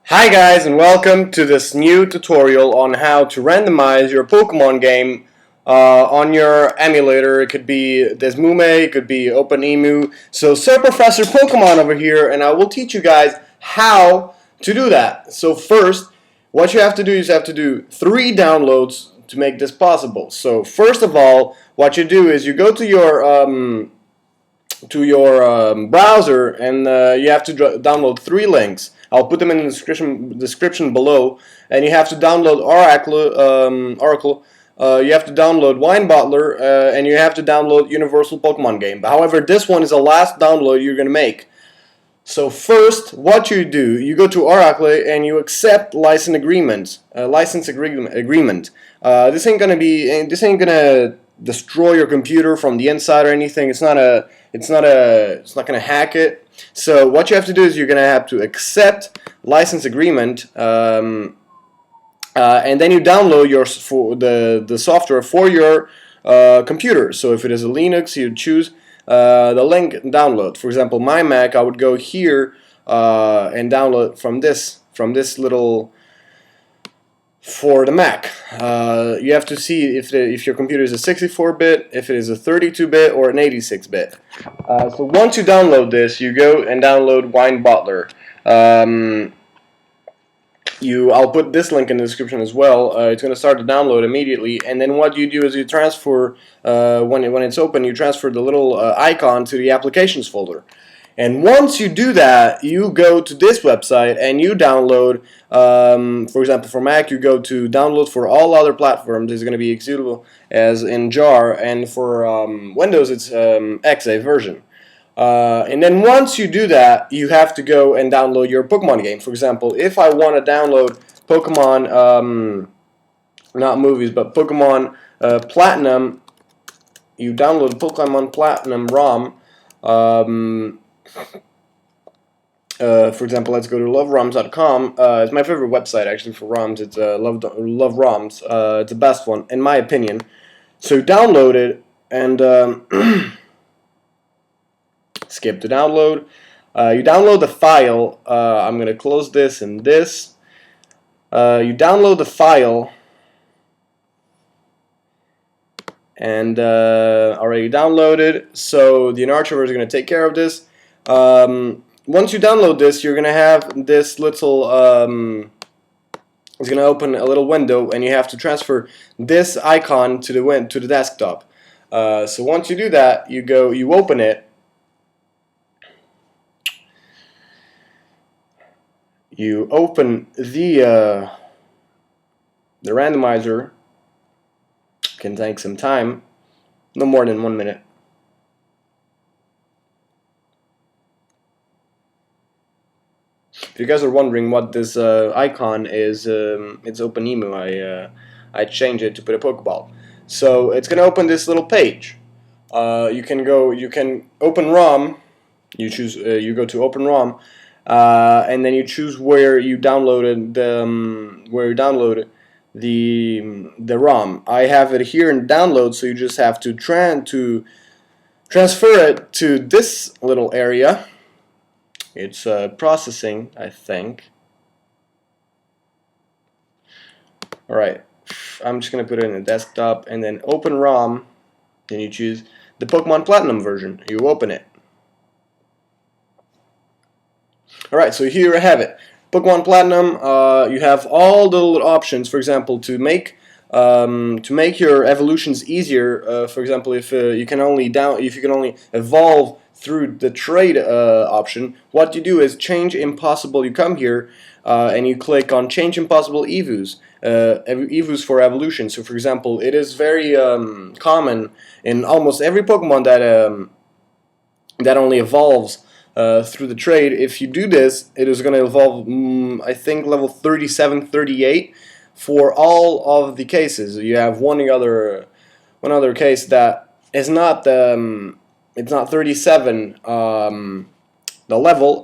Hi guys, and welcome to this new tutorial on how to randomize your Pokemon game on your emulator. It could be Desmume, it could be OpenEmu. So Sir Professor Pokemon over here, and I will teach you guys how to do that. So first, what you have to do is you have to do 3 downloads to make this possible. So first of all, what you do is you go to your browser, and you have to download 3 links. I'll put them in the description below, and you have to download Oracle. You have to download Wine Bottler, and you have to download Universal Pokemon Game. However, this one is the last download you're gonna make. So first, what you do, you go to Oracle and you accept license agreement. This ain't gonna destroy your computer from the inside or anything. It's not gonna hack it. So what you have to do is you're gonna have to accept license agreement, and then you download the software for your computer. So if it is a Linux, you choose the link download. For example, my Mac, I would go here and download from this little for the Mac. You have to see if your computer is a 64-bit, if it is a 32-bit, or an 86-bit. So once you download this, you go and download Wine Bottler. I'll put this link in the description as well. It's going to start to download immediately, and then what you do is you transfer, when it's open, you transfer the little icon to the applications folder. And once you do that, you go to this website and you download, for example, for Mac, you go to download for all other platforms. It's going to be executable as in jar, and for Windows, it's XA version. And then once you do that, you have to go and download your Pokemon game. For example, if I want to download Pokemon, not movies, but Pokemon Platinum, you download Pokemon Platinum ROM. For example, let's go to loveroms.com. It's my favorite website actually for ROMs. It's Love ROMs. It's the best one in my opinion. So download it and skip the download. You download the file. I'm gonna close this and this. You download the file. And already downloaded, so the archiver is going to take care of this. Once you download this, you're going to have this little, it's going to open a little window, and you have to transfer this icon to the desktop. So once you do that, you open it. You open the randomizer. Can take some time, no more than 1 minute. If you guys are wondering what this icon is, it's OpenEmu. I changed it to put a Pokeball. So it's gonna open this little page. You can open ROM. You choose. You go to Open ROM, and then you choose where you downloaded the ROM. I have it here in download, so you just have to transfer it to this little area. It's processing, I think. Alright, I'm just gonna put it in the desktop and then open ROM. Then you choose the Pokemon Platinum version. You open it. Alright, so here I have it. Pokemon Platinum, you have all the little options. For example, to make your evolutions easier. For example, if you can only evolve through the trade option, what you do is change impossible. You come here and you click on change impossible EVOs. EVOs for evolution. So, for example, it is very common in almost every Pokemon that only evolves through the trade. If you do this, it is going to evolve, I think, level 37, 38 for all of the cases. You have one other case that is not it's not 37 the level,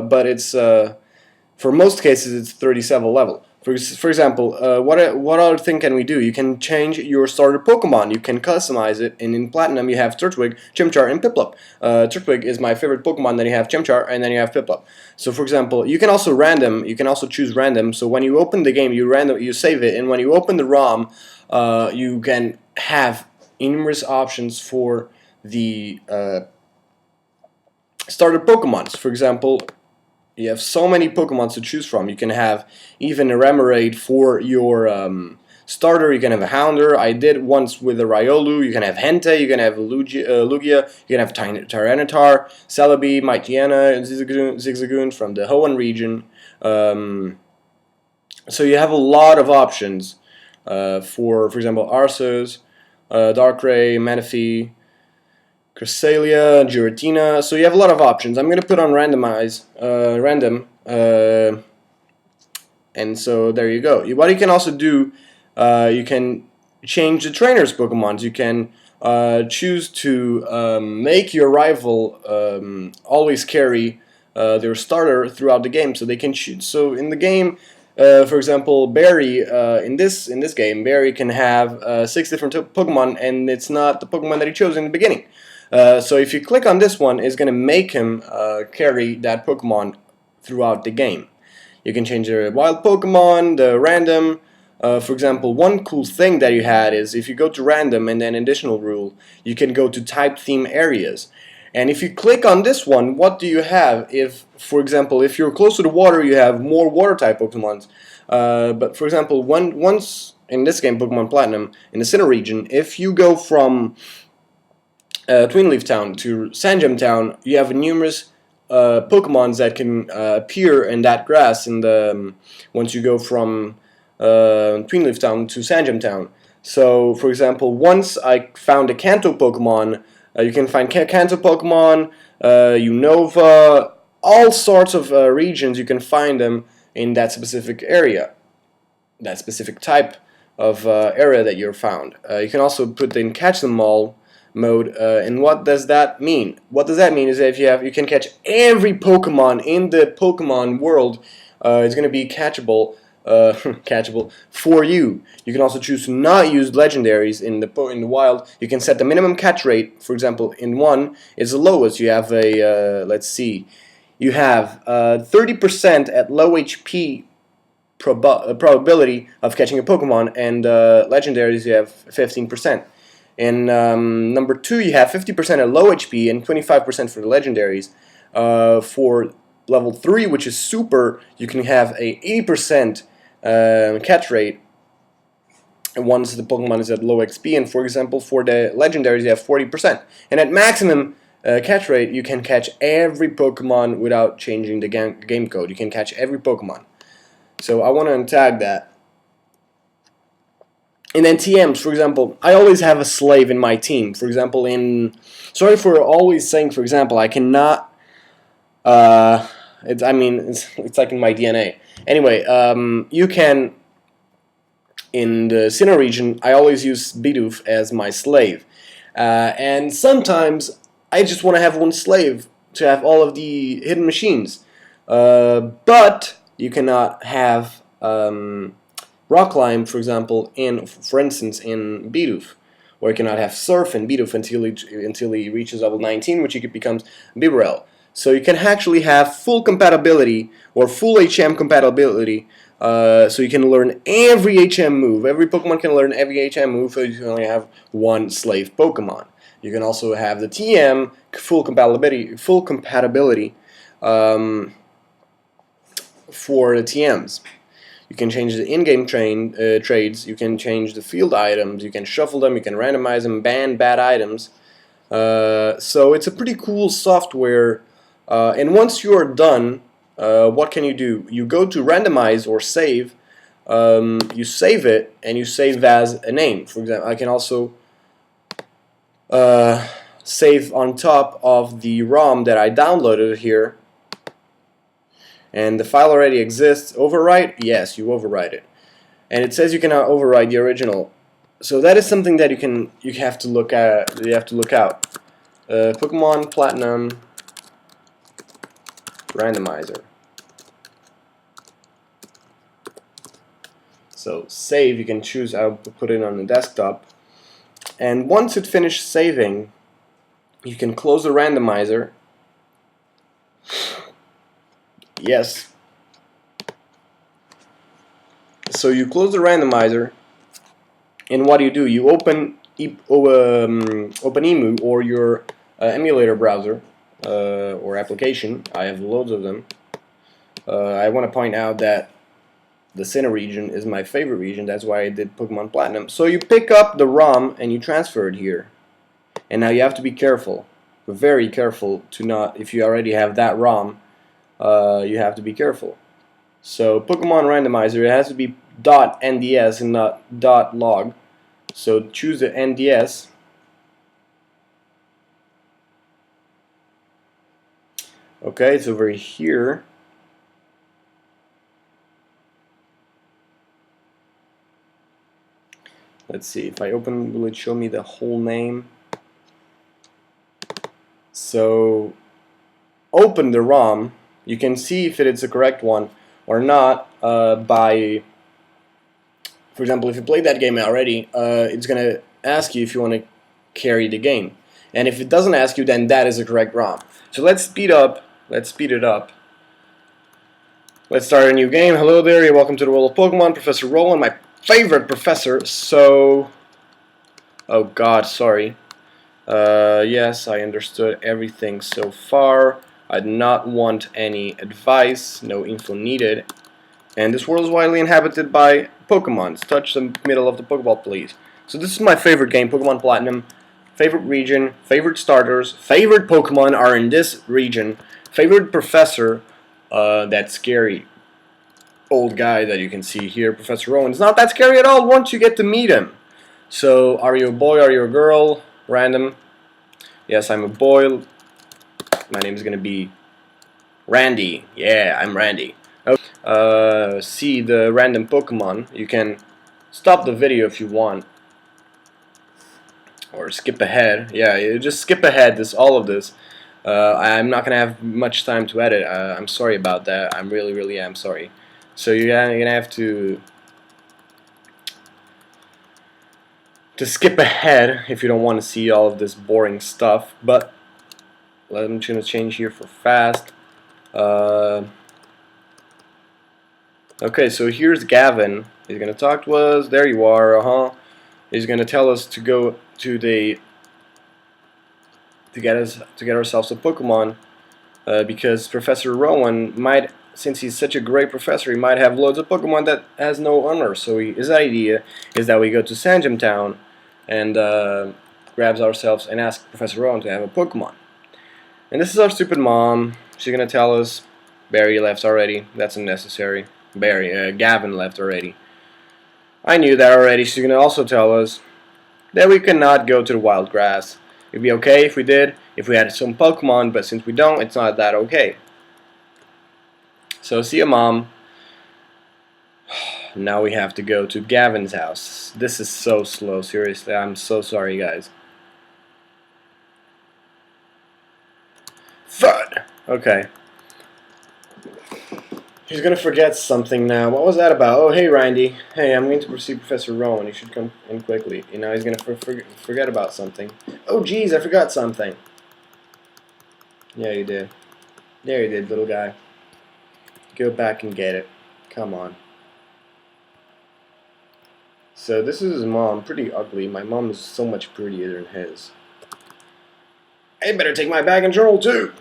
but it's for most cases it's 37 level. For For example, what other thing can we do? You can change your starter Pokemon. You can customize it, and in Platinum you have Turtwig, Chimchar, and Piplup. Turtwig is my favorite Pokemon. Then you have Chimchar, and then you have Piplup. So, for example, you can also random. You can also choose random. So when you open the game, you save it, and when you open the ROM, you can have numerous options for the starter Pokemons. For example, you have so many Pokemon to choose from. You can have even a Remoraid for your starter. You can have a Houndour. I did once with a Riolu. You can have Hentei. You can have Lugia. You can have Tyranitar, Celebi, Mightyena, and Zigzagoon from the Hoenn region. So you have a lot of options for example, Arceus, Darkrai, Manaphy, Cresselia, Giratina. So you have a lot of options. I'm going to put on randomize, random, and so there you go. What you can also do, you can change the trainer's Pokemons. You can choose to make your rival always carry their starter throughout the game, so they can choose. So in the game, for example, Barry, in this game, Barry can have 6 different Pokemon, and it's not the Pokemon that he chose in the beginning. So if you click on this one, it's going to make him carry that Pokemon throughout the game. You can change the wild Pokemon, the random. For example, one cool thing that you had is if you go to random and then additional rule, you can go to type theme areas. And if you click on this one, what do you have? If, for example, if you're close to the water, you have more water type Pokemons. But for example, once in this game, Pokemon Platinum, in the Sinnoh region, if you go from Twinleaf Town to Sandgem Town, you have numerous Pokemons that can appear in that grass in the once you go from Twinleaf Town to Sandgem Town. So, for example, once I found a Kanto Pokemon, you can find Kanto Pokemon, Unova, all sorts of regions. You can find them in that specific area, that specific type of area that you're found. You can also put in Catch Them All mode, and what does that mean? What does that mean is that if you can catch every Pokemon in the Pokemon world, it's going to be catchable. Catchable for you. You can also choose to not use legendaries in the wild. You can set the minimum catch rate. For example, in 1 is the lowest. You have a let's see, you have 30% at low HP probability of catching a Pokemon, and legendaries you have 15%. In number 2, you have 50% at low HP and 25% for the legendaries. For level 3, which is super, you can have a 80% catch rate once the Pokemon is at low XP, and for example, for the legendaries, you have 40%. And at maximum catch rate, you can catch every Pokemon without changing the game code. You can catch every Pokemon. So I want to untag that. And then TMs, for example, I always have a slave in my team. For example, sorry for always saying, for example, I cannot. It's like in my DNA. Anyway, you can, in the Sinnoh region, I always use Bidoof as my slave. And sometimes I just want to have one slave to have all of the hidden machines. But you cannot have Rock Climb, for example, for instance, in Bidoof. Or you cannot have Surf in Bidoof until he reaches level 19, which he becomes Bibarel. So you can actually have full compatibility or full HM compatibility, so you can learn every HM move. Every Pokemon can learn every HM move, so you can only have one slave Pokemon. You can also have the TM full compatibility for the TMs. You can change the in-game trades. You can change the field items. You can shuffle them. You can randomize them, ban bad items. So it's a pretty cool software. And once you are done, what can you do? You go to randomize or save. You save it, and you save as a name. For example, I can also save on top of the ROM that I downloaded here. And the file already exists. Overwrite? Yes, you overwrite it. And it says you cannot overwrite the original. So that is something that you have to look at. You have to look out. Pokemon Platinum Randomizer. So save, you can choose, I'll put it on the desktop. And once it finishes saving, you can close the randomizer. Yes. So you close the randomizer, and what do? You open OpenEMU or your emulator browser or application. I have loads of them. I want to point out that the Sinnoh region is my favorite region. That's why I did Pokemon Platinum. So you pick up the ROM and you transfer it here. And now you have to be careful, very careful to not, if you already have that ROM, you have to be careful. So Pokemon Randomizer, it has to be .nds and not .log. So choose the NDS. Okay, it's over here. Let's see, if I open, will it show me the whole name? So open the ROM. You can see if it is the correct one or not by, for example, if you played that game already, it's going to ask you if you want to carry the game. And if it doesn't ask you, then that is the correct ROM. So let's speed up. Let's speed it up. Let's start a new game. Hello there, you're welcome to the world of Pokemon. Professor Rowan, my favorite professor. So, oh god, sorry. Yes, I understood everything so far. I do not want any advice, no info needed. And this world is widely inhabited by Pokemon. Touch the middle of the Pokeball, please. So this is my favorite game, Pokemon Platinum. Favorite region, favorite starters, favorite Pokemon are in this region. Favorite professor, that scary old guy that you can see here, Professor Rowan. It's not that scary at all once you get to meet him. So, are you a boy, are you a girl? Random. Yes, I'm a boy. My name is going to be Randy. Yeah, I'm Randy. Okay. See the random Pokemon. You can stop the video if you want. Or skip ahead. Yeah, you just skip ahead all of this. I'm not going to have much time to edit. I'm sorry about that. I'm really am sorry. So you're going to have to skip ahead if you don't want to see all of this boring stuff. But I'm just going to change here for fast. Okay, so here's Gavin. He's going to talk to us. There you are. He's going to tell us to go to the to get ourselves a Pokemon because Professor Rowan might, since he's such a great professor, he might have loads of Pokemon that has no owner. So his idea is that we go to Sanjam Town and grabs ourselves and ask Professor Rowan to have a Pokemon. And this is our stupid mom. She's gonna tell us Barry left already. That's unnecessary. Gavin left already. I knew that already. She's gonna also tell us that we cannot go to the wild grass. It'd be okay if we did, if we had some Pokemon, but since we don't, it's not that okay. So see ya, Mom. Now we have to go to Gavin's house. This is so slow, seriously. I'm so sorry, guys. FUD! Okay. He's gonna forget something now. What was that about? Oh, hey, Randy. Hey, I'm going to see Professor Rowan. You should come in quickly. You know, he's gonna forget about something. Oh, geez, I forgot something. Yeah, you did. There you did, little guy. Go back and get it. Come on. So this is his mom. Pretty ugly. My mom is so much prettier than his. I better take my bag and journal too.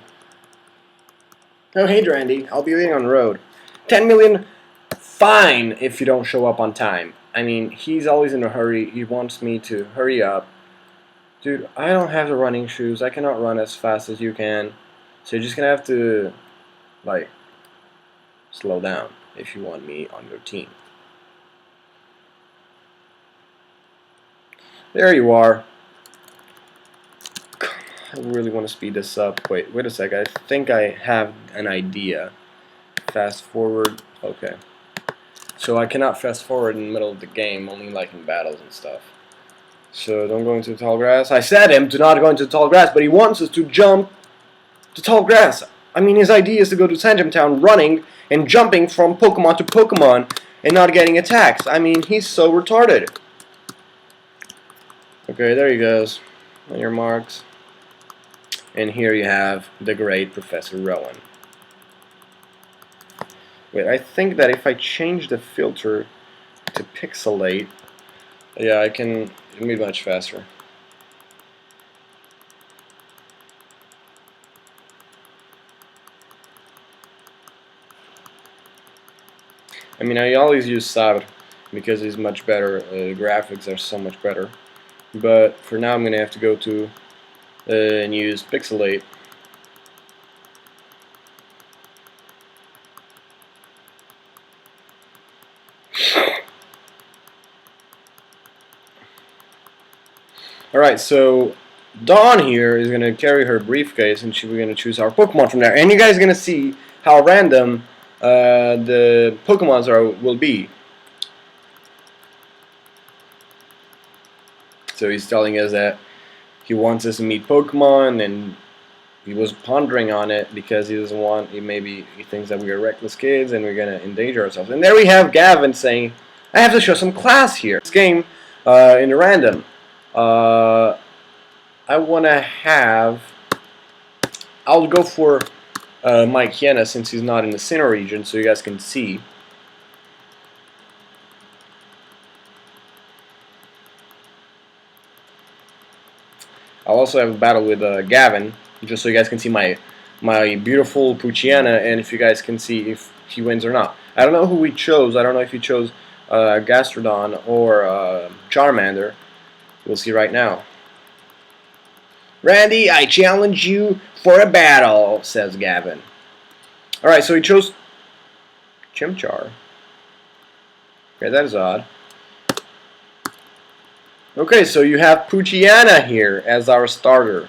Oh, hey, Randy. I'll be waiting on the road. 10 million fine if you don't show up on time. I mean, he's always in a hurry. He wants me to hurry up. Dude, I don't have the running shoes. I cannot run as fast as you can. So you're just gonna have to, like, slow down if you want me on your team. There you are. I really want to speed this up. Wait a sec. I think I have an idea. Fast forward. Okay. So I cannot fast forward in the middle of the game, only like in battles and stuff. So don't go into the tall grass. I said him to not go into the tall grass, but he wants us to jump to tall grass. I mean, his idea is to go to Sanjam Town running and jumping from Pokemon to Pokemon. and not getting attacked. I mean, he's so retarded. Okay, there he goes. On your marks. And here you have the great Professor Rowan. Wait, I think that if I change the filter to pixelate, yeah, I can be much faster. I mean, I always use Sabr because it's much better. Graphics are so much better. But for now, I'm gonna have to go to and use pixelate. Alright, so Dawn here is going to carry her briefcase and we're going to choose our Pokemon from there. And you guys are going to see how random the Pokemons will be. So he's telling us that he wants us to meet Pokemon, and he was pondering on it because he doesn't want, he thinks that we are reckless kids and we're going to endanger ourselves. And there we have Gavin saying, I have to show some class here. This game in the random. I want to have, I'll go for Mike Hiena since he's not in the center region, so you guys can see. I'll also have a battle with Gavin, just so you guys can see my beautiful Poochyena, and if you guys can see if he wins or not. I don't know who he chose. I don't know if he chose Gastrodon or Charmander. We'll see right now. Randy, I challenge you for a battle, says Gavin. Alright, so he chose Chimchar. Okay, that is odd. Okay, so you have Poochyena here as our starter.